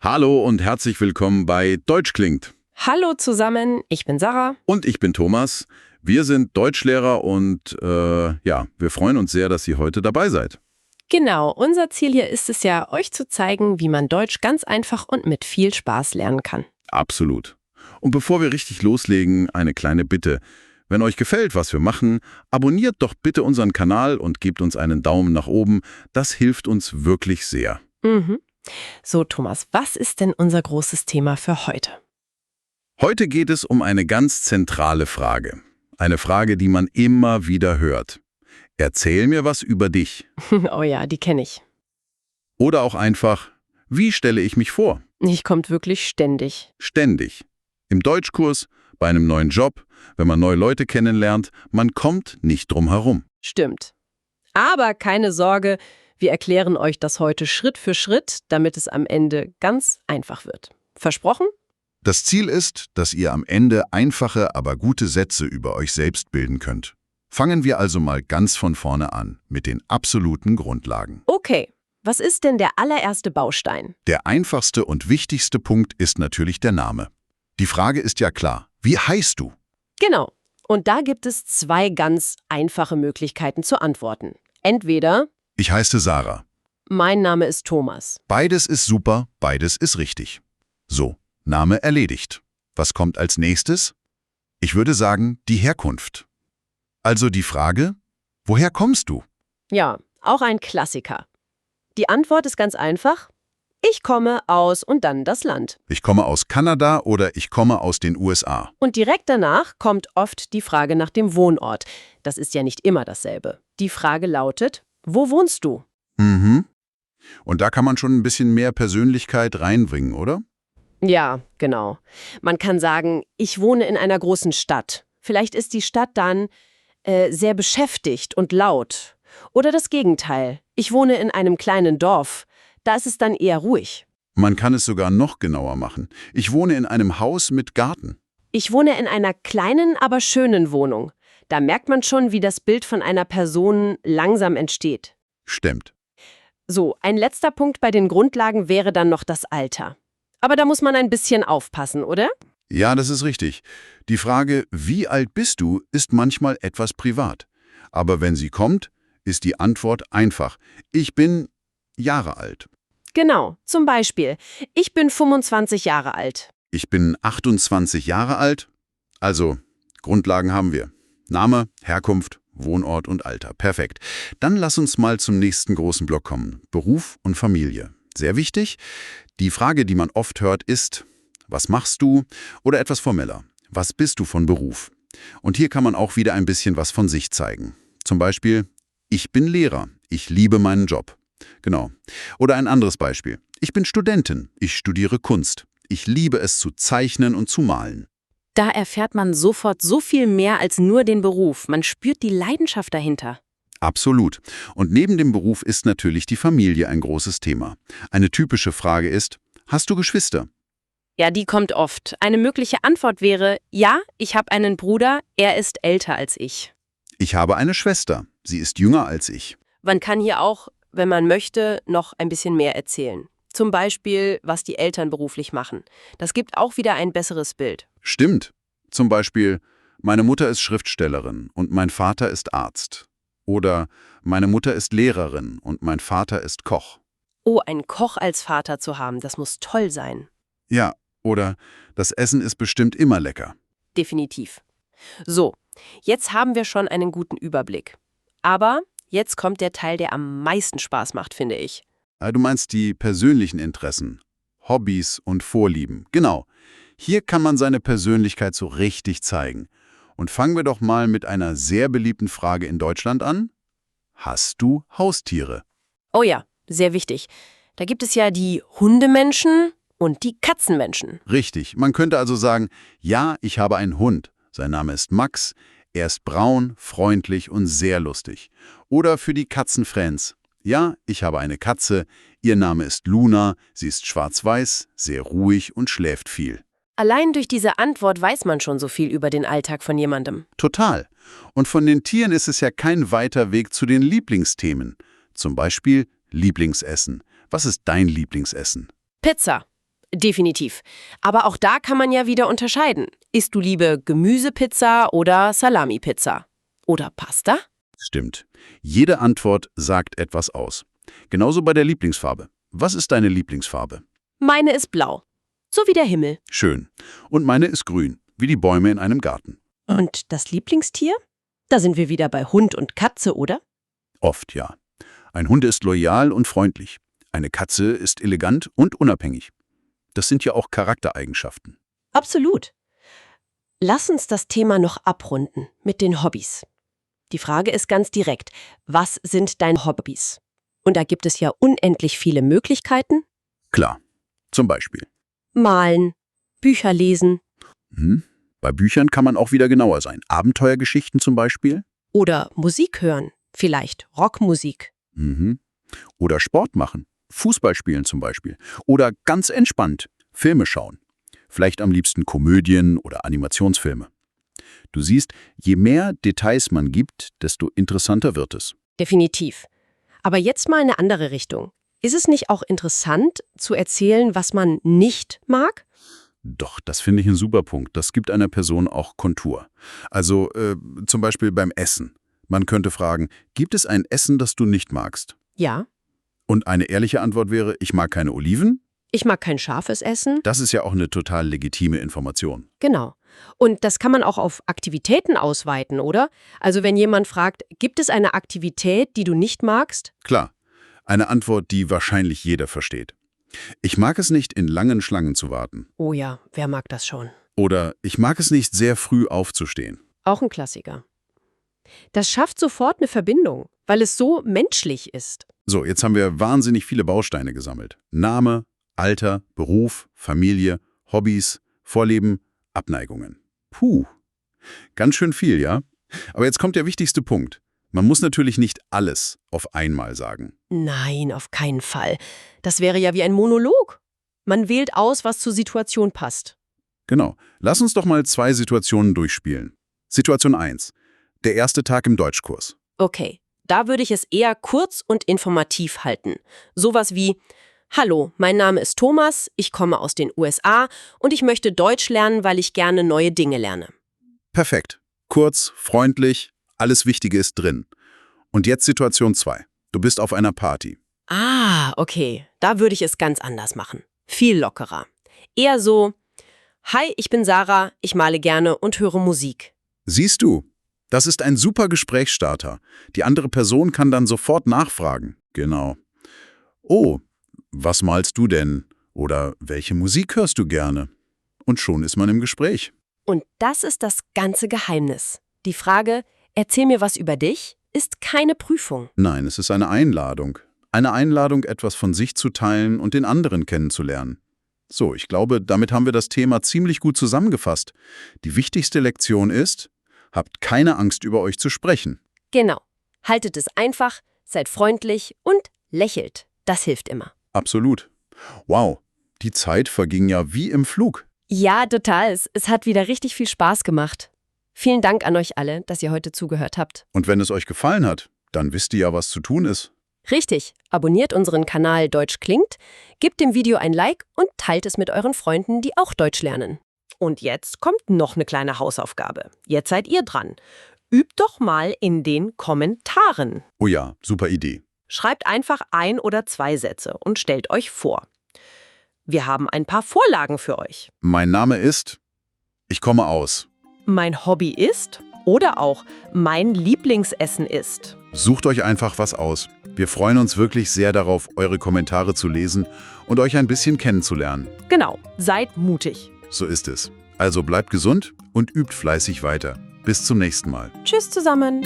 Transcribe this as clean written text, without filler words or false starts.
Hallo und herzlich willkommen bei Deutsch klingt. Hallo zusammen, ich bin Sarah. Und ich bin Thomas. Wir sind Deutschlehrer und wir freuen uns sehr, dass Sie heute dabei seid. Genau, unser Ziel hier ist es ja, euch zu zeigen, wie man Deutsch ganz einfach und mit viel Spaß lernen kann. Absolut. Und bevor wir richtig loslegen, eine kleine Bitte. Wenn euch gefällt, was wir machen, abonniert doch bitte unseren Kanal und gebt uns einen Daumen nach oben. Das hilft uns wirklich sehr. Mhm. So, Thomas, was ist denn unser großes Thema für heute? Heute geht es um eine ganz zentrale Frage. Eine Frage, die man immer wieder hört. Erzähl mir was über dich. Oh ja, die kenne ich. Oder auch einfach, wie stelle ich mich vor? Die kommt wirklich ständig. Ständig. Im Deutschkurs, bei einem neuen Job, wenn man neue Leute kennenlernt, man kommt nicht drum herum. Stimmt. Aber keine Sorge, wir erklären euch das heute Schritt für Schritt, damit es am Ende ganz einfach wird. Versprochen? Das Ziel ist, dass ihr am Ende einfache, aber gute Sätze über euch selbst bilden könnt. Fangen wir also mal ganz von vorne an, mit den absoluten Grundlagen. Okay, was ist denn der allererste Baustein? Der einfachste und wichtigste Punkt ist natürlich der Name. Die Frage ist ja klar, wie heißt du? Genau. Und da gibt es zwei ganz einfache Möglichkeiten zu antworten. Entweder, Ich heiße Sarah. mein Name ist Thomas. Beides ist super, beides ist richtig. So, Name erledigt. Was kommt als nächstes? Ich würde sagen, die Herkunft. Also die Frage, woher kommst du? Ja, auch ein Klassiker. Die Antwort ist ganz einfach. Ich komme aus und dann das Land. Ich komme aus Kanada oder ich komme aus den USA. Und direkt danach kommt oft die Frage nach dem Wohnort. Das ist ja nicht immer dasselbe. Die Frage lautet, wo wohnst du? Mhm. Und da kann man schon ein bisschen mehr Persönlichkeit reinbringen, oder? Ja, genau. Man kann sagen, ich wohne in einer großen Stadt. Vielleicht ist die Stadt dann sehr beschäftigt und laut. Oder das Gegenteil. Ich wohne in einem kleinen Dorf. Da ist es dann eher ruhig. Man kann es sogar noch genauer machen. Ich wohne in einem Haus mit Garten. Ich wohne in einer kleinen, aber schönen Wohnung. Da merkt man schon, wie das Bild von einer Person langsam entsteht. Stimmt. So, ein letzter Punkt bei den Grundlagen wäre dann noch das Alter. Aber da muss man ein bisschen aufpassen, oder? Ja, das ist richtig. Die Frage, wie alt bist du, ist manchmal etwas privat. Aber wenn sie kommt, ist die Antwort einfach. Ich bin Jahre alt. Genau, zum Beispiel, ich bin 25 Jahre alt. Ich bin 28 Jahre alt. Also, Grundlagen haben wir. Name, Herkunft, Wohnort und Alter. Perfekt. Dann lass uns mal zum nächsten großen Block kommen. Beruf und Familie. Sehr wichtig. Die Frage, die man oft hört, ist, was machst du? Oder etwas formeller. Was bist du von Beruf? Und hier kann man auch wieder ein bisschen was von sich zeigen. Zum Beispiel, ich bin Lehrer. Ich liebe meinen Job. Genau. Oder ein anderes Beispiel. Ich bin Studentin. Ich studiere Kunst. Ich liebe es zu zeichnen und zu malen. Da erfährt man sofort so viel mehr als nur den Beruf. Man spürt die Leidenschaft dahinter. Absolut. Und neben dem Beruf ist natürlich die Familie ein großes Thema. Eine typische Frage ist, hast du Geschwister? Ja, die kommt oft. Eine mögliche Antwort wäre, ja, ich habe einen Bruder, er ist älter als ich. Ich habe eine Schwester. Sie ist jünger als ich. Man kann hier auch, wenn man möchte, noch ein bisschen mehr erzählen. Zum Beispiel, was die Eltern beruflich machen. Das gibt auch wieder ein besseres Bild. Stimmt. Zum Beispiel, meine Mutter ist Schriftstellerin und mein Vater ist Arzt. Oder meine Mutter ist Lehrerin und mein Vater ist Koch. Oh, einen Koch als Vater zu haben, das muss toll sein. Ja, oder das Essen ist bestimmt immer lecker. Definitiv. So, jetzt haben wir schon einen guten Überblick. Aber jetzt kommt der Teil, der am meisten Spaß macht, finde ich. Du meinst die persönlichen Interessen, Hobbys und Vorlieben. Genau. Hier kann man seine Persönlichkeit so richtig zeigen. Und fangen wir doch mal mit einer sehr beliebten Frage in Deutschland an. Hast du Haustiere? Oh ja, sehr wichtig. Da gibt es ja die Hundemenschen und die Katzenmenschen. Richtig. Man könnte also sagen, ja, ich habe einen Hund. Sein Name ist Max. Er ist braun, freundlich und sehr lustig. Oder für die Katzenfans. Ja, ich habe eine Katze. Ihr Name ist Luna. Sie ist schwarz-weiß, sehr ruhig und schläft viel. Allein durch diese Antwort weiß man schon so viel über den Alltag von jemandem. Total. Und von den Tieren ist es ja kein weiter Weg zu den Lieblingsthemen. Zum Beispiel Lieblingsessen. Was ist dein Lieblingsessen? Pizza. Definitiv. Aber auch da kann man ja wieder unterscheiden. Isst du lieber Gemüsepizza oder Salami-Pizza? Oder Pasta? Stimmt. Jede Antwort sagt etwas aus. Genauso bei der Lieblingsfarbe. Was ist deine Lieblingsfarbe? Meine ist blau. So wie der Himmel. Schön. Und meine ist grün, wie die Bäume in einem Garten. Und das Lieblingstier? Da sind wir wieder bei Hund und Katze, oder? Oft ja. Ein Hund ist loyal und freundlich. Eine Katze ist elegant und unabhängig. Das sind ja auch Charaktereigenschaften. Absolut. Lass uns das Thema noch abrunden mit den Hobbys. Die Frage ist ganz direkt, was sind deine Hobbys? Und da gibt es ja unendlich viele Möglichkeiten. Klar. Zum Beispiel. Malen, Bücher lesen. Bei Büchern kann man auch wieder genauer sein. Abenteuergeschichten zum Beispiel. Oder Musik hören, vielleicht Rockmusik. Oder Sport machen. Fußball spielen zum Beispiel. Oder ganz entspannt Filme schauen. Vielleicht am liebsten Komödien oder Animationsfilme. Du siehst, je mehr Details man gibt, desto interessanter wird es. Definitiv. Aber jetzt mal eine andere Richtung. Ist es nicht auch interessant, zu erzählen, was man nicht mag? Doch, das finde ich ein super Punkt. Das gibt einer Person auch Kontur. Also zum Beispiel beim Essen. Man könnte fragen, gibt es ein Essen, das du nicht magst? Ja. Und eine ehrliche Antwort wäre, ich mag keine Oliven. Ich mag kein scharfes Essen. Das ist ja auch eine total legitime Information. Genau. Und das kann man auch auf Aktivitäten ausweiten, oder? Also wenn jemand fragt, gibt es eine Aktivität, die du nicht magst? Klar, eine Antwort, die wahrscheinlich jeder versteht. Ich mag es nicht, in langen Schlangen zu warten. Oh ja, wer mag das schon? Oder ich mag es nicht, sehr früh aufzustehen. Auch ein Klassiker. Das schafft sofort eine Verbindung, weil es so menschlich ist. So, jetzt haben wir wahnsinnig viele Bausteine gesammelt. Name, Alter, Beruf, Familie, Hobbys, Vorlieben, Abneigungen. Puh, ganz schön viel, ja? Aber jetzt kommt der wichtigste Punkt. Man muss natürlich nicht alles auf einmal sagen. Nein, auf keinen Fall. Das wäre ja wie ein Monolog. Man wählt aus, was zur Situation passt. Genau. Lass uns doch mal 2 Situationen durchspielen. Situation 1. Der erste Tag im Deutschkurs. Okay, da würde ich es eher kurz und informativ halten. Sowas wie: Hallo, mein Name ist Thomas, ich komme aus den USA und ich möchte Deutsch lernen, weil ich gerne neue Dinge lerne. Perfekt. Kurz, freundlich, alles Wichtige ist drin. Und jetzt Situation 2. Du bist auf einer Party. Ah, okay, da würde ich es ganz anders machen. Viel lockerer. Eher so: Hi, ich bin Sarah, ich male gerne und höre Musik. Siehst du, das ist ein super Gesprächsstarter. Die andere Person kann dann sofort nachfragen. Genau. Oh, was malst du denn? Oder welche Musik hörst du gerne? Und schon ist man im Gespräch. Und das ist das ganze Geheimnis. Die Frage, erzähl mir was über dich, ist keine Prüfung. Nein, es ist eine Einladung. Eine Einladung, etwas von sich zu teilen und den anderen kennenzulernen. So, ich glaube, damit haben wir das Thema ziemlich gut zusammengefasst. Die wichtigste Lektion ist: Habt keine Angst, über euch zu sprechen. Genau. Haltet es einfach, seid freundlich und lächelt. Das hilft immer. Absolut. Wow, die Zeit verging ja wie im Flug. Ja, total. Es hat wieder richtig viel Spaß gemacht. Vielen Dank an euch alle, dass ihr heute zugehört habt. Und wenn es euch gefallen hat, dann wisst ihr ja, was zu tun ist. Richtig. Abonniert unseren Kanal Deutsch klingt, gebt dem Video ein Like und teilt es mit euren Freunden, die auch Deutsch lernen. Und jetzt kommt noch eine kleine Hausaufgabe. Jetzt seid ihr dran. Übt doch mal in den Kommentaren. Oh ja, super Idee. Schreibt einfach 1 oder 2 Sätze und stellt euch vor. Wir haben ein paar Vorlagen für euch. Mein Name ist... Ich komme aus. Mein Hobby ist oder auch mein Lieblingsessen ist. Sucht euch einfach was aus. Wir freuen uns wirklich sehr darauf, eure Kommentare zu lesen und euch ein bisschen kennenzulernen. Genau, seid mutig. So ist es. Also bleibt gesund und übt fleißig weiter. Bis zum nächsten Mal. Tschüss zusammen.